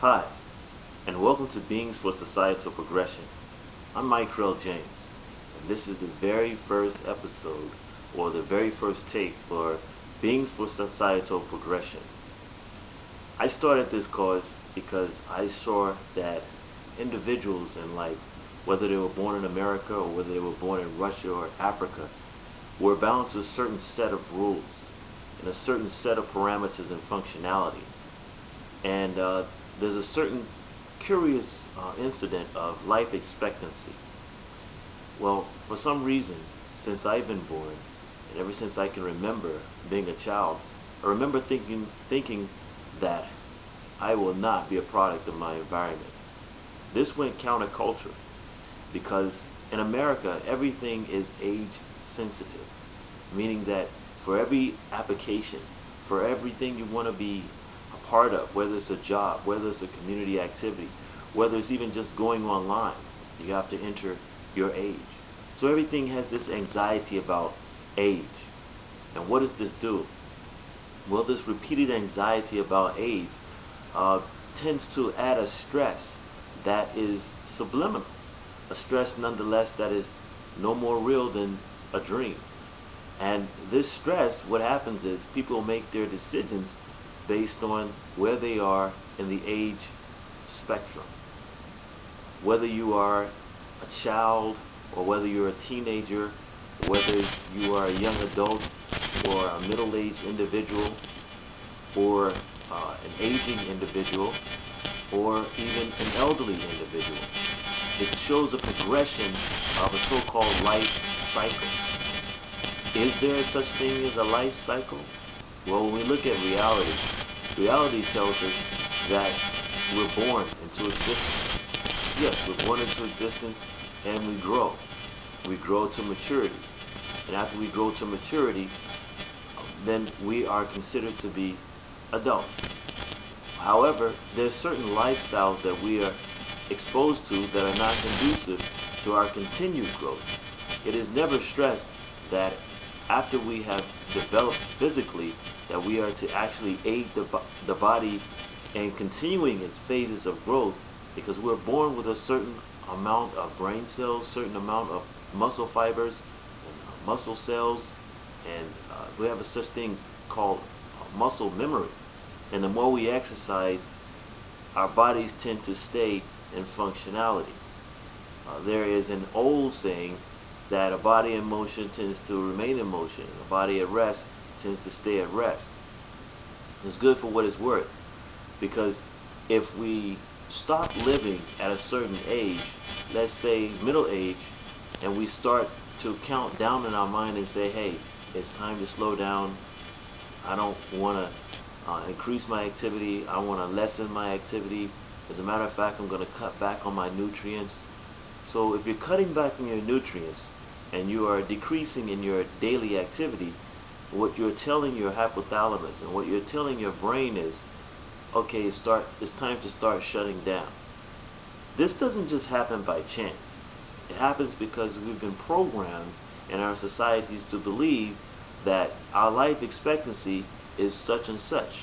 Hi, and welcome to Beings for Societal Progression. I'm Michraél James, and this is the very first episode, or the very first take for Beings for Societal Progression. I started this course because I saw that individuals in life, whether they were born in America or whether they were born in Russia or Africa, were bound to a certain set of rules and a certain set of parameters and functionality. And there's a certain curious incident of life expectancy. Well, for some reason, since I've been born, and ever since I can remember being a child, I remember thinking that I will not be a product of my environment. This went counterculture because in America, everything is age sensitive, meaning that for every application, for everything you want to be a part of, whether it's a job, whether it's a community activity, whether it's even just going online, you have to enter your age. So everything has this anxiety about age. And what does this do? Well, this repeated anxiety about age uh, tends to add a stress that is subliminal, a stress nonetheless that is no more real than a dream. And this stress, what happens is people make their decisions based on where they are in the age spectrum. Whether you are a child or whether you're a teenager, whether you are a young adult or a middle-aged individual or an aging individual or even an elderly individual. It shows a progression of a so-called life cycle. Is there such thing as a life cycle? Well, when we look at reality, reality tells us that we're born into existence. Yes, we're born into existence and we grow. We grow to maturity. And after we grow to maturity, then we are considered to be adults. However, there's certain lifestyles that we are exposed to that are not conducive to our continued growth. It is never stressed that after we have developed physically, that we are to actually aid the body in continuing its phases of growth, because we're born with a certain amount of brain cells, certain amount of muscle fibers, and muscle cells, and we have a such thing called muscle memory. And the more we exercise, our bodies tend to stay in functionality. There is an old saying that a body in motion tends to remain in motion. A body at rest tends to stay at rest. It's good for what it's worth, because if we stop living at a certain age, let's say middle age, and we start to count down in our mind and say, hey, it's time to slow down. I don't want to increase my activity. I want to lessen my activity. As a matter of fact, I'm going to cut back on my nutrients. So if you're cutting back on your nutrients and you are decreasing in your daily activity, what you're telling your hypothalamus and what you're telling your brain is, okay, it's time to start shutting down. This doesn't just happen by chance. It happens because we've been programmed in our societies to believe that our life expectancy is such and such.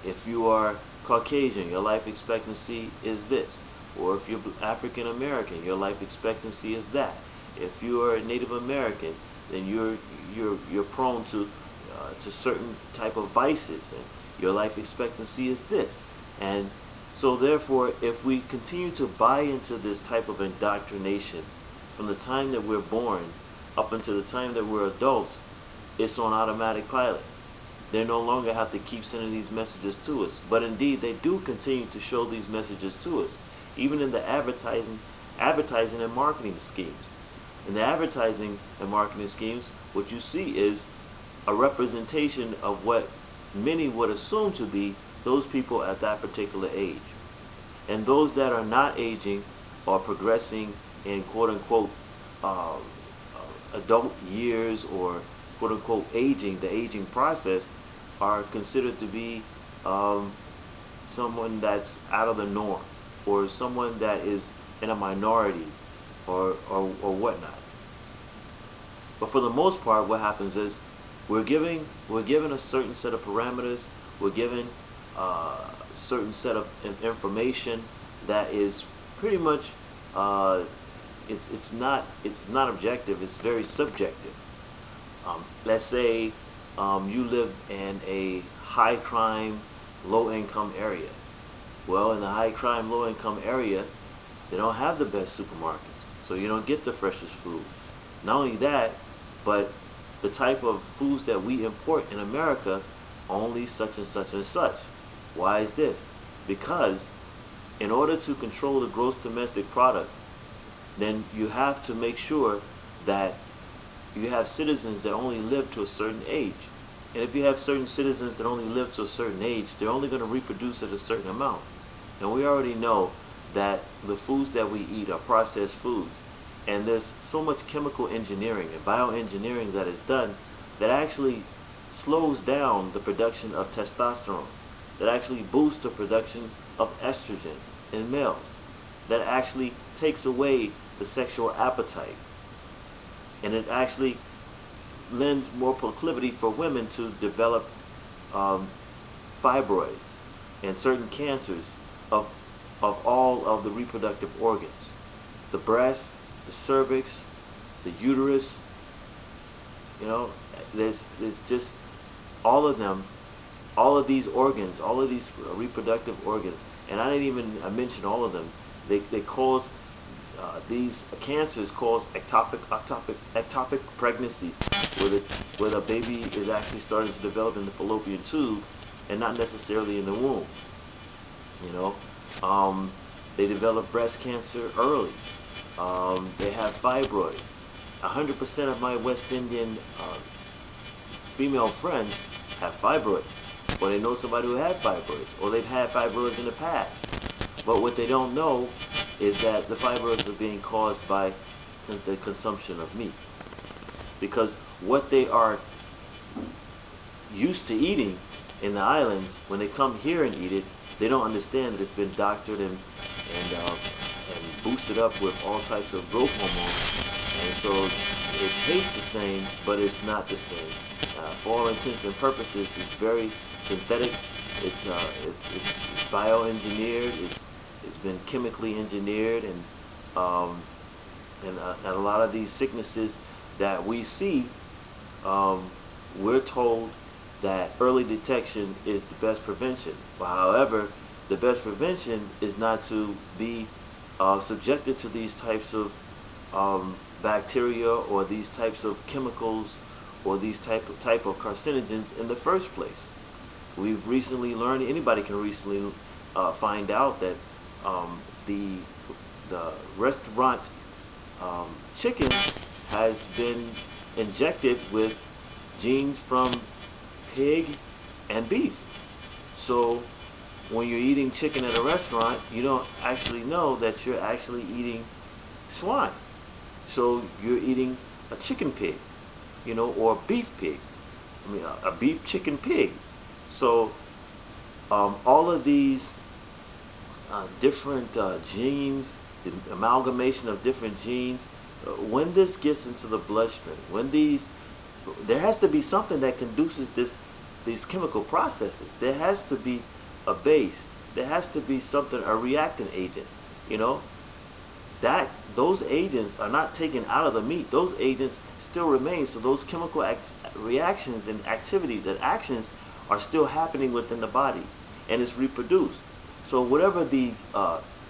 If you are Caucasian, your life expectancy is this. Or if you're African American, your life expectancy is that. If you are Native American, then you're prone to certain type of vices, and your life expectancy is this. And so therefore, if we continue to buy into this type of indoctrination from the time that we're born up until the time that we're adults, it's on automatic pilot. They no longer have to keep sending these messages to us. But indeed, they do continue to show these messages to us, even in the advertising and marketing schemes. In the advertising and marketing schemes, what you see is a representation of what many would assume to be those people at that particular age. And those that are not aging or progressing in quote-unquote uh, adult years, or quote-unquote aging, the aging process, are considered to be someone that's out of the norm, or someone that is in a minority, or whatnot. But for the most part, what happens is we're given a certain set of parameters. We're given certain set of information that is pretty much uh, it's not objective. It's very subjective. Let's say you live in a high crime, low income area. Well, in the high crime, low income area, they don't have the best supermarkets, so you don't get the freshest food. Not only that, but the type of foods that we import in America, only such and such and such. Why is this? Because in order to control the gross domestic product, then you have to make sure that you have citizens that only live to a certain age. And if you have certain citizens that only live to a certain age, they're only going to reproduce at a certain amount. And we already know that the foods that we eat are processed foods. And there's so much chemical engineering and bioengineering that is done that actually slows down the production of testosterone, that actually boosts the production of estrogen in males, that actually takes away the sexual appetite. And it actually lends more proclivity for women to develop um, fibroids and certain cancers of, of all of the reproductive organs. The breast, the cervix, the uterus, there's just all of them, all of these organs, all of these reproductive organs, and I didn't even mention all of them. They cause these cancers cause ectopic pregnancies, where the baby is actually starting to develop in the fallopian tube and not necessarily in the womb. You know, they develop breast cancer early. They have fibroids. 100% of my West Indian female friends have fibroids, or they know somebody who had fibroids, or they've had fibroids in the past. But what they don't know is that the fibroids are being caused by the consumption of meat. Because what they are used to eating in the islands, when they come here and eat it, they don't understand that it's been doctored and boosted up with all types of growth hormones, and so it tastes the same, but it's not the same. For all intents and purposes, it's very synthetic. It's bioengineered. It's been chemically engineered, um, and a lot of these sicknesses that we see, um, we're told that early detection is the best prevention. But however, the best prevention is not to be subjected to these types of bacteria or these types of chemicals or these type of carcinogens in the first place. We've recently learned, anybody can recently find out that um, the the restaurant chicken has been injected with genes from pig and beef. So when you're eating chicken at a restaurant, you don't actually know that you're actually eating swine. So you're eating a chicken pig, or a beef pig. I mean, a beef chicken pig. So all of these different genes, the amalgamation of different genes, when this gets into the bloodstream, there has to be something that conduces these chemical processes. There has to be a base. There has to be something, a reactant agent. You know that those agents are not taken out of the meat. Those agents still remain. So those chemical reactions and activities and actions are still happening within the body, and it's reproduced. So whatever the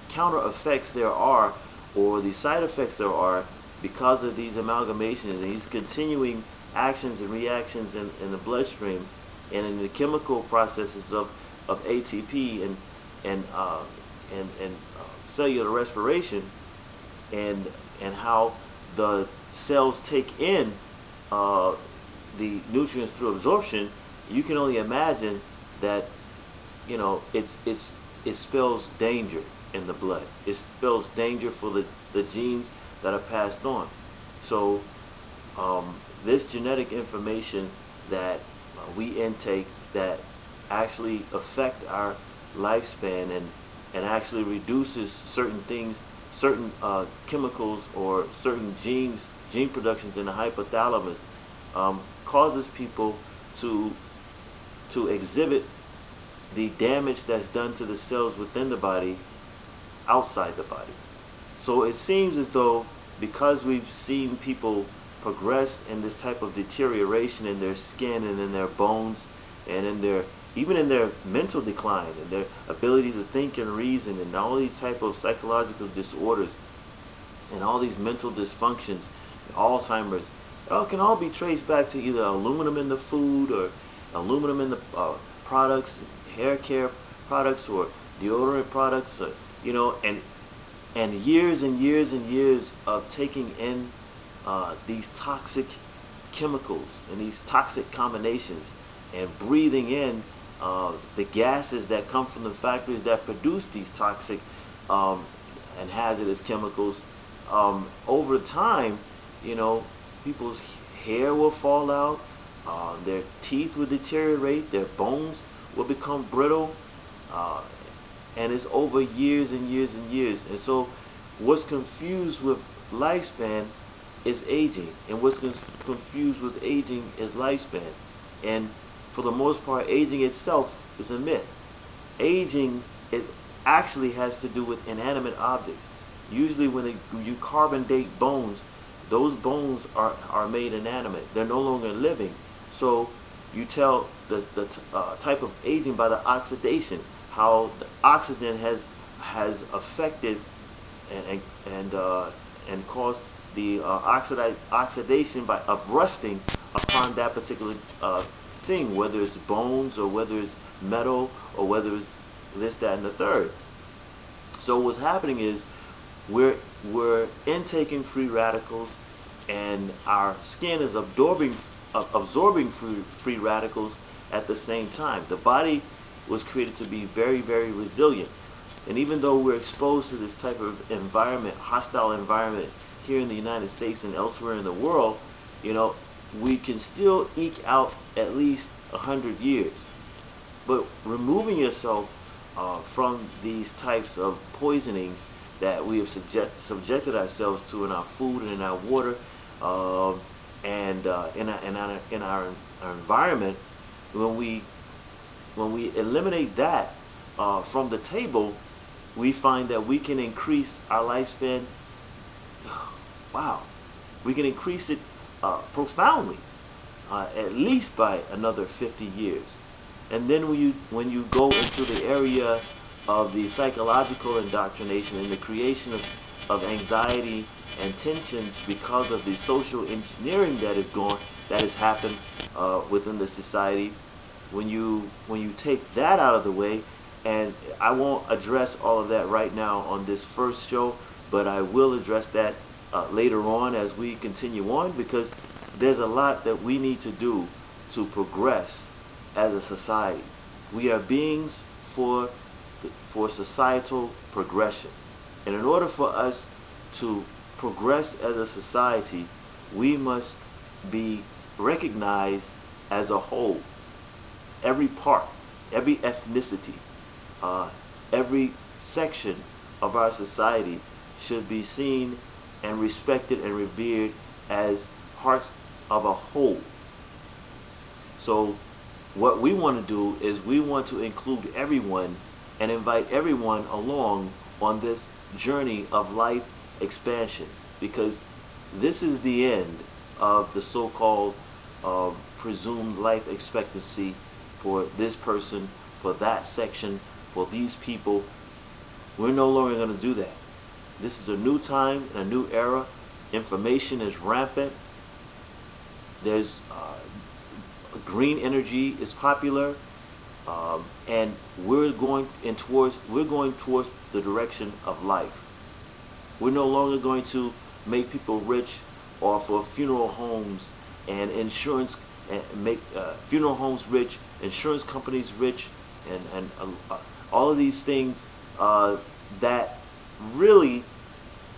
counter effects there are, or the side effects there are, because of these amalgamations and these continuing actions and reactions in the bloodstream and in the chemical processes of ATP and cellular respiration, and how the cells take in uh, the nutrients through absorption, you can only imagine that it spells danger in the blood. It spells danger for the genes that are passed on. So this genetic information that we intake that actually affect our lifespan and actually reduces certain things, certain chemicals or certain gene productions in the hypothalamus, causes people to exhibit the damage that's done to the cells within the body outside the body. So it seems as though because we've seen people progress in this type of deterioration in their skin and in their bones and in their even in their mental decline and their ability to think and reason and all these type of psychological disorders and all these mental dysfunctions, Alzheimer's, it all can all be traced back to either aluminum in the food or aluminum in the products, hair care products or deodorant products, and years and years and years of taking in these toxic chemicals and these toxic combinations and breathing in the gases that come from the factories that produce these toxic and hazardous chemicals. Over time, people's hair will fall out, their teeth will deteriorate, their bones will become brittle, uh, and it's over years and years and years. And so, what's confused with lifespan is aging, and what's confused with aging is lifespan. And for the most part, aging itself is a myth. Aging is actually has to do with inanimate objects. Usually, when you carbon date bones, those bones are made inanimate. They're no longer living. So you tell the type of aging by the oxidation, how the oxygen has affected and and and caused the oxidation of rusting upon that particular thing, whether it's bones or whether it's metal or whether it's this, that, and the third. So what's happening is we're intaking free radicals, and our skin is absorbing free radicals at the same time. The body was created to be very, very resilient. And even though we're exposed to this type of environment, hostile environment here in the United States and elsewhere in the world, we can still eke out at least 100 years. But removing yourself from these types of poisonings that we have subjected ourselves to in our food and in our water, and in our environment, when we eliminate that from the table, we find that we can increase our lifespan. Wow, we can increase it profoundly, at least by another 50 years. And then when you go into the area of the psychological indoctrination and the creation of anxiety and tensions because of the social engineering that has happened within the society, when you take that out of the way, and I won't address all of that right now on this first show, but I will address that later on as we continue on, because there's a lot that we need to do to progress as a society. We are beings for societal progression. And in order for us to progress as a society, we must be recognized as a whole. Every part, every ethnicity, every section of our society should be seen and respected and revered as parts of a whole. So what we want to do is we want to include everyone and invite everyone along on this journey of life expansion, because this is the end of the so-called presumed life expectancy for this person, for that section, for these people. We're no longer going to do that. This is a new time, a new era. Information is rampant. There's green energy is popular, and we're going towards the direction of life. We're no longer going to make people rich off of funeral homes and insurance, and make funeral homes rich, insurance companies rich, and all of these things that really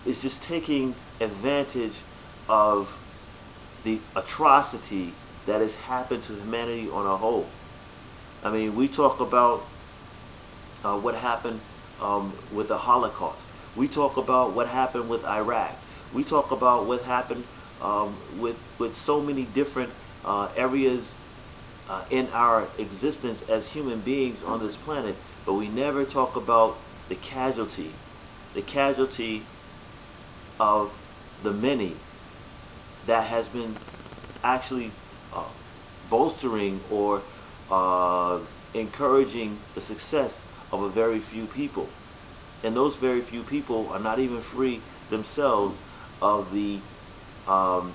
is just taking advantage of the atrocity that has happened to humanity on a whole. I mean, we talk about what happened with the Holocaust. We talk about what happened with Iraq. We talk about what happened with so many different areas in our existence as human beings on this planet, but we never talk about the casualty of the many that has been actually uh, bolstering or uh, encouraging the success of a very few people. And those very few people are not even free themselves of the um,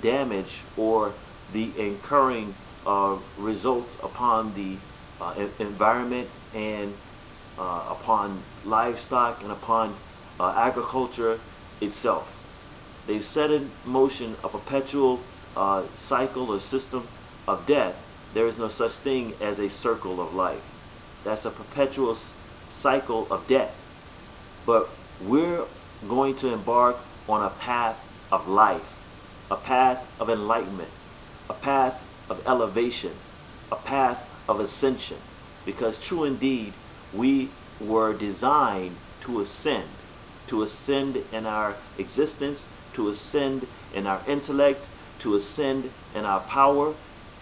damage or the incurring results upon the environment and upon livestock and upon agriculture itself. They've set in motion a perpetual cycle or system of death. There is no such thing as a circle of life. That's a perpetual cycle of death. But we're going to embark on a path of life, a path of enlightenment, a path of elevation, a path of ascension. Because true indeed, we were designed to ascend in our existence, to ascend in our intellect, to ascend in our power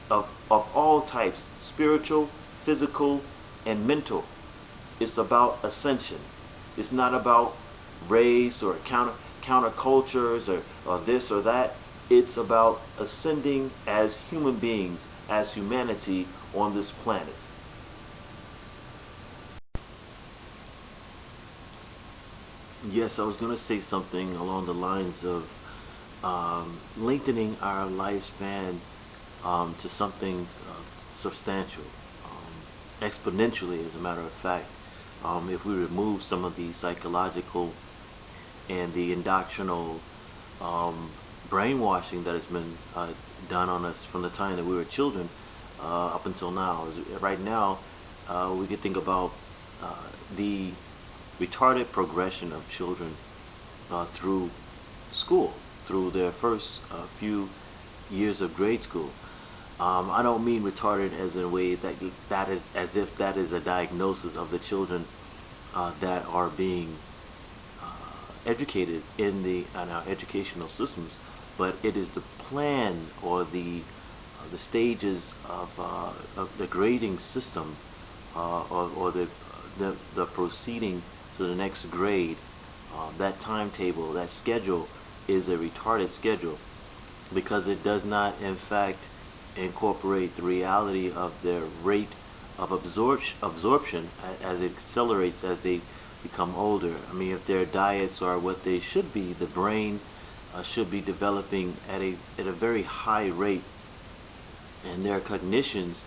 of all types, spiritual, physical, and mental. It's about ascension. It's not about race or countercultures or this or that. It's about ascending as human beings, as humanity on this planet. Yes, I was going to say something along the lines of lengthening our lifespan to something substantial, exponentially, as a matter of fact. If we remove some of the psychological and the indoctrinal um, brainwashing that has been done on us from the time that we were children up until now. Right now, we could think about the retarded progression of children through school, through their first few years of grade school. I don't mean retarded as in a way that is as if that is a diagnosis of the children that are being educated in our educational systems, but it is the plan or the stages of the grading system or the proceeding to the next grade. That timetable, that schedule, is a retarded schedule because it does not, in fact, incorporate the reality of their rate of absorption as it accelerates as they become older. I mean, if their diets are what they should be, the brain should be developing at a very high rate, and their cognitions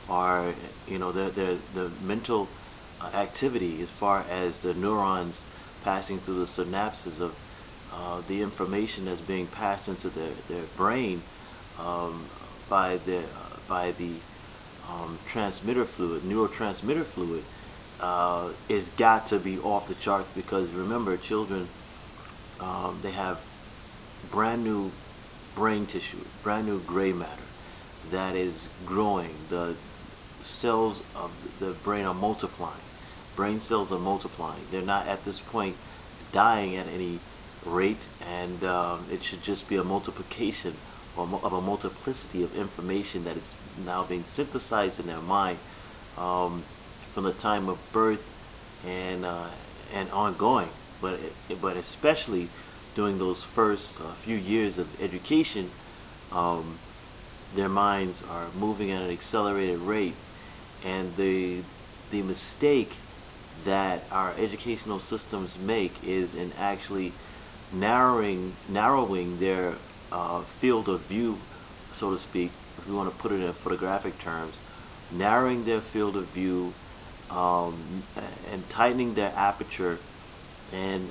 are, the mental activity as far as the neurons passing through the synapses of the information that's being passed into their brain um, by the transmitter fluid, neurotransmitter fluid, is got to be off the charts because remember, children, they have brand new brain tissue, brand new gray matter that is growing. The cells of the brain are multiplying. Brain cells are multiplying. They're not at this point dying at any rate, and it should just be a multiplication of a multiplicity of information that is now being synthesized in their mind um, from the time of birth and and ongoing. But especially during those first few years of education, um, their minds are moving at an accelerated rate, and the mistake that our educational systems make is in actually narrowing their field of view, so to speak, if we want to put it in photographic terms, narrowing their field of view um, and tightening their aperture, and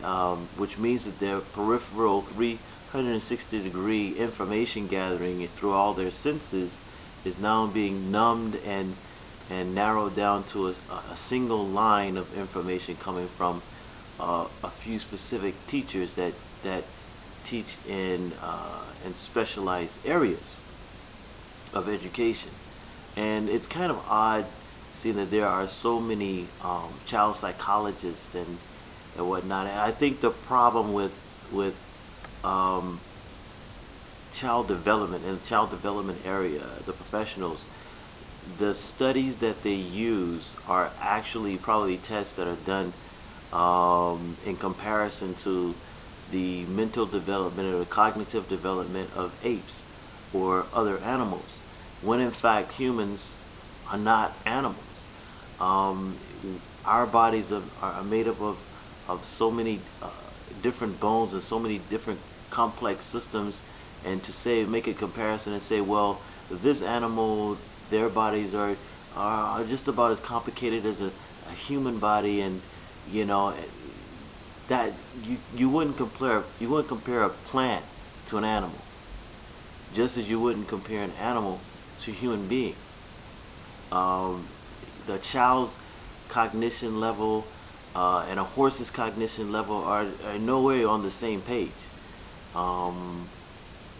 which means that their peripheral 360-degree information gathering through all their senses is now being numbed and narrowed down to a single line of information coming from a few specific teachers that teach in specialized areas of education. And it's kind of odd seeing that there are so many child psychologists and whatnot. And I think the problem with um, child development in the child development area, the professionals, the studies that they use are actually probably tests that are done in comparison to the mental development or the cognitive development of apes or other animals, when in fact humans are not animals. Um, our bodies are made up of so many different bones and so many different complex systems, and to say make a comparison and say, well, this animal, their bodies are just about as complicated as a human body, and you know that you wouldn't compare a plant to an animal, just as you wouldn't compare an animal to a human being. Um, the child's cognition level and a horse's cognition level are nowhere on the same page. Um,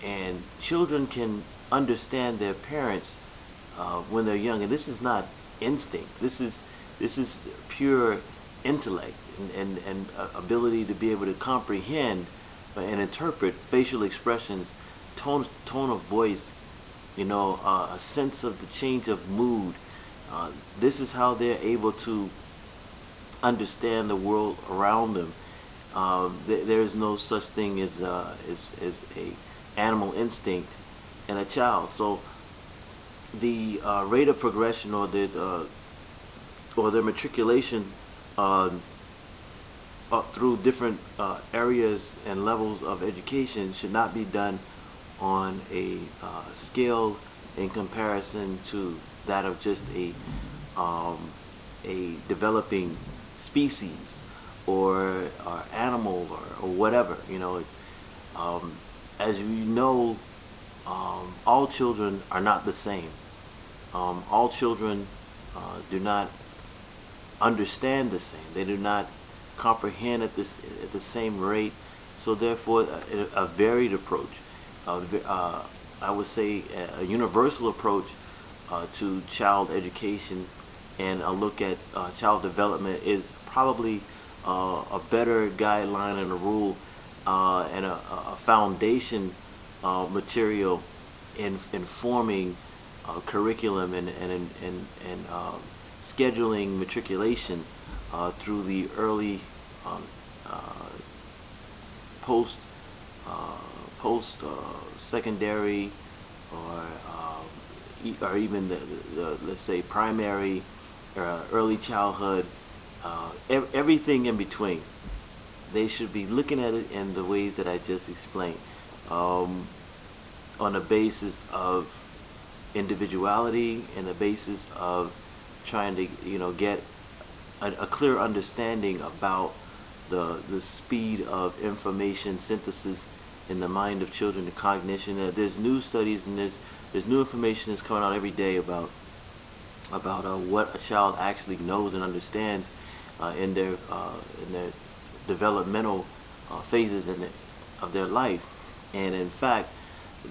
and children can understand their parents when they're young, and this is not instinct. This is pure intellect and ability to be able to comprehend and interpret facial expressions, tone of voice, a sense of the change of mood. This is how they're able to understand the world around them. There's no such thing as a animal instinct in a child. So the rate of progression or the matriculation uh, up through different areas and levels of education should not be done on a scale in comparison to that of just a developing species or animal or whatever. Um, as you know, all children are not the same. All children do not understand the same. They do not comprehend at the same rate. So therefore, a varied approach, I would say a universal approach to child education and a look at child development is probably a better guideline and a rule and a foundation material in forming curriculum and scheduling matriculation through the early um, uh, post uh, post secondary or or even the let's say primary early childhood, everything in between. They should be looking at it in the ways that I just explained, um, on the basis of individuality and the basis of trying to get a clear understanding about the speed of information synthesis in the mind of children, the cognition. There's new studies and there's new information that's coming out every day about what a child actually knows and understands in their developmental phases of their life, and in fact,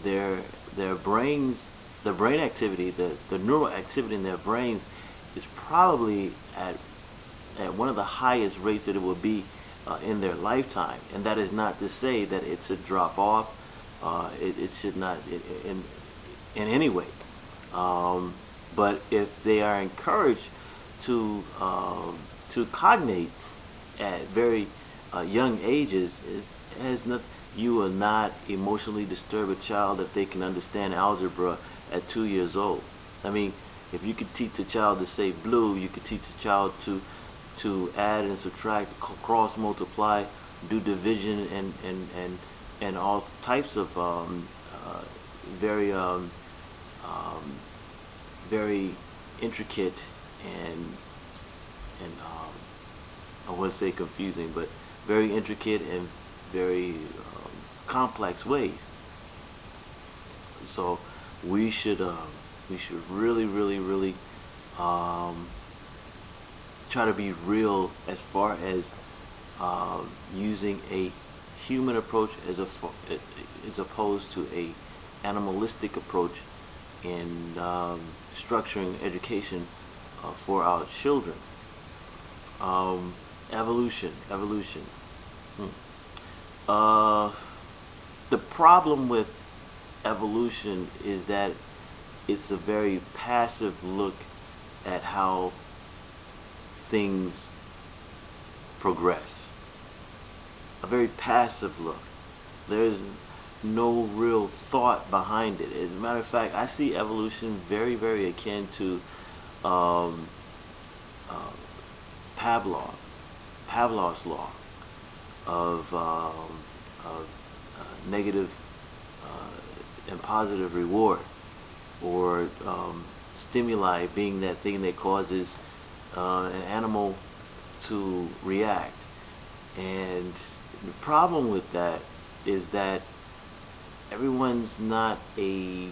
their their brains, the brain activity, the neural activity in their brains is probably at one of the highest rates that it will be in their lifetime. And that is not to say that it should drop off. It should not in any way. Um, but if they are encouraged to cognate at very young ages, it has not, you will not emotionally disturb a child if they can understand algebra at 2 years old. I mean, if you could teach a child to say blue, you could teach a child to add and subtract, cross multiply, do division, and all types of very um, very intricate and I wouldn't say confusing, but very intricate and very complex ways. So we should really um, try to be real as far as using a human approach as opposed to a animalistic approach in structuring education for our children. Um, evolution. Hmm. Uh, the problem with evolution is that it's a very passive look at how things progress. A very passive look. There's no real thought behind it. As a matter of fact, I see evolution very, very akin to um, uh, Pavlov, Pavlov's law of negative and positive reward, or stimuli being that thing that causes an animal to react. And the problem with that is that everyone's not a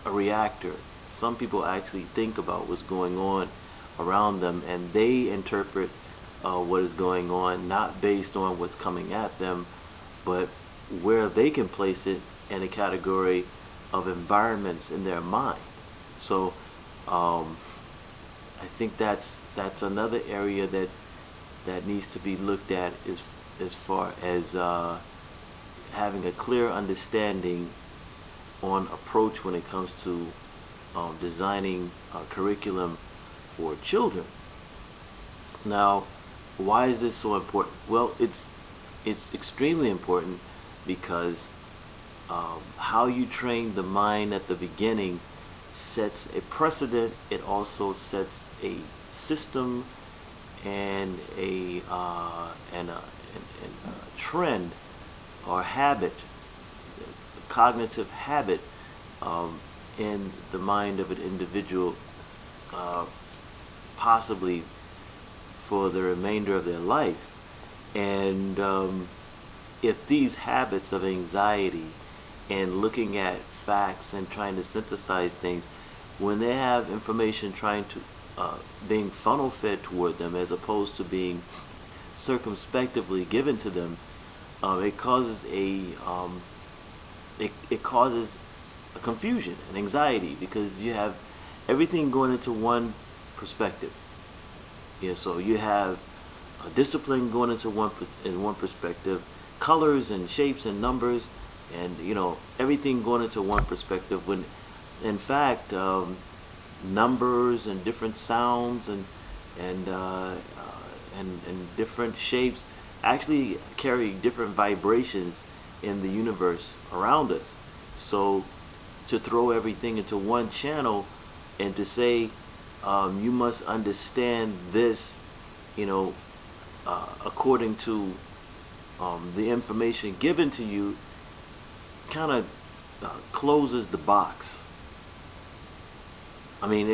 reactor. Some people actually think about what's going on around them, and they interpret what is going on not based on what's coming at them, but where they can place it in a category of environments in their mind. So um, I think that's another area that needs to be looked at as far as having a clear understanding on approach when it comes to designing a curriculum for children. Now, why is this so important? Well, it's extremely important because how you train the mind at the beginning sets a precedent. It also sets a system and a trend or habit, cognitive habit, in the mind of an individual, uh, possibly for the remainder of their life. And if these habits of anxiety and looking at facts and trying to synthesize things, when they have information trying to being funnel fed toward them as opposed to being circumspectively given to them, it causes it causes a confusion and anxiety because you have everything going into one perspective. Yeah, so you have a discipline going into one perspective, colors and shapes and numbers, and everything going into one perspective. When in fact, numbers and different sounds and and different shapes actually carry different vibrations in the universe around us. So to throw everything into one channel and to say you must understand this, you know, according to the information given to you, kind of closes the box. I mean,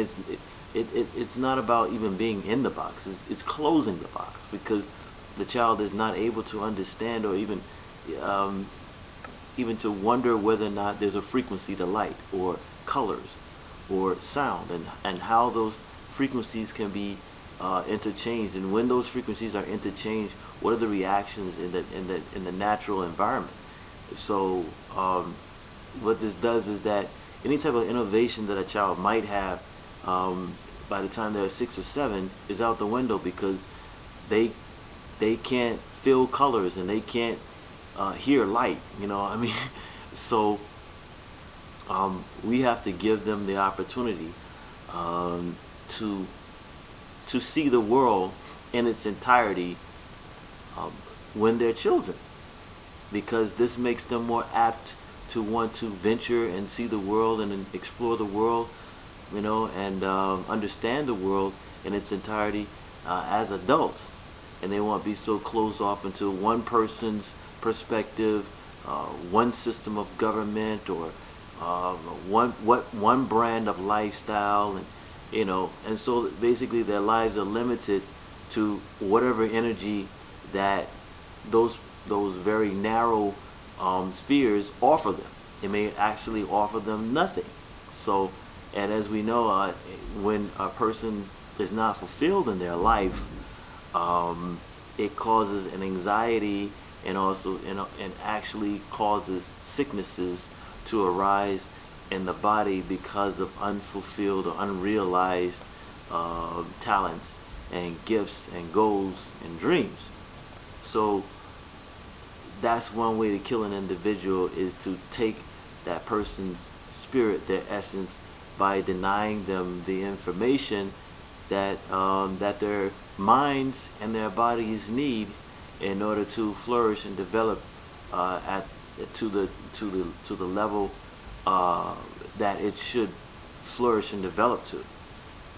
it's not about even being in the box. It's closing the box because the child is not able to understand or um, even to wonder whether or not there's a frequency to light or colors or sound, and how those frequencies can be interchanged, and when those frequencies are interchanged, what are the reactions in the natural environment. So what this does is that any type of innovation that a child might have, by the time they're 6 or 7, is out the window because they they can't feel colors and they can't hear light. I mean, so we have to give them the opportunity um, to to see the world in its entirety um, when they're children, because this makes them more apt to want to venture and see the world and explore the world, and understand the world in its entirety as adults. And they won't be so closed off into one person's perspective, one system of government, or one brand of lifestyle, and so basically their lives are limited to whatever energy that those very narrow spheres offer them. It may actually offer them nothing. So, and as we know, when a person is not fulfilled in their life, it causes an anxiety, and also and actually causes sicknesses to arise in the body because of unfulfilled or unrealized talents and gifts and goals and dreams. So that's one way to kill an individual, is to take that person's spirit, their essence, by denying them the information that their minds and their bodies need in order to flourish and develop at to the level that it should flourish and develop to.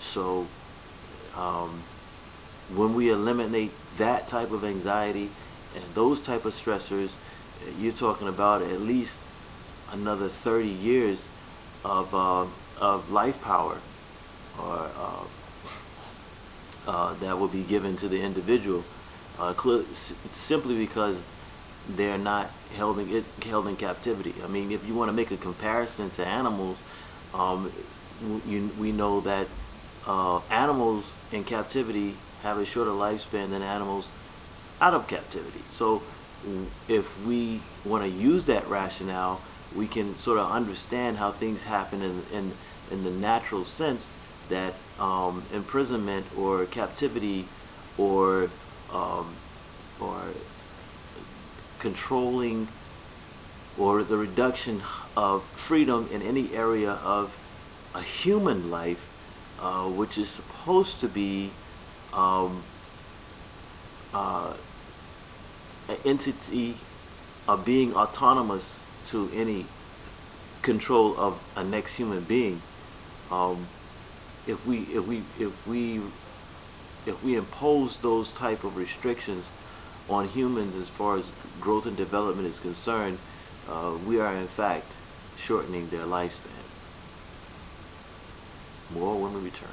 So um, when we eliminate that type of anxiety and those type of stressors, you're talking about at least another 30 years of life power, or that will be given to the individual, simply because they're not held in captivity. I mean, if you want to make a comparison to animals, um, we know that animals in captivity have a shorter lifespan than animals out of captivity. So if we want to use that rationale, we can sort of understand how things happen in the natural sense, that imprisonment or captivity or um, or controlling or the reduction of freedom in any area of a human life, which is supposed to be um, uh, an entity of being autonomous to any control of a next human being. Um, if we impose those type of restrictions on humans as far as growth and development is concerned, we are in fact shortening their lifespan. More when we return.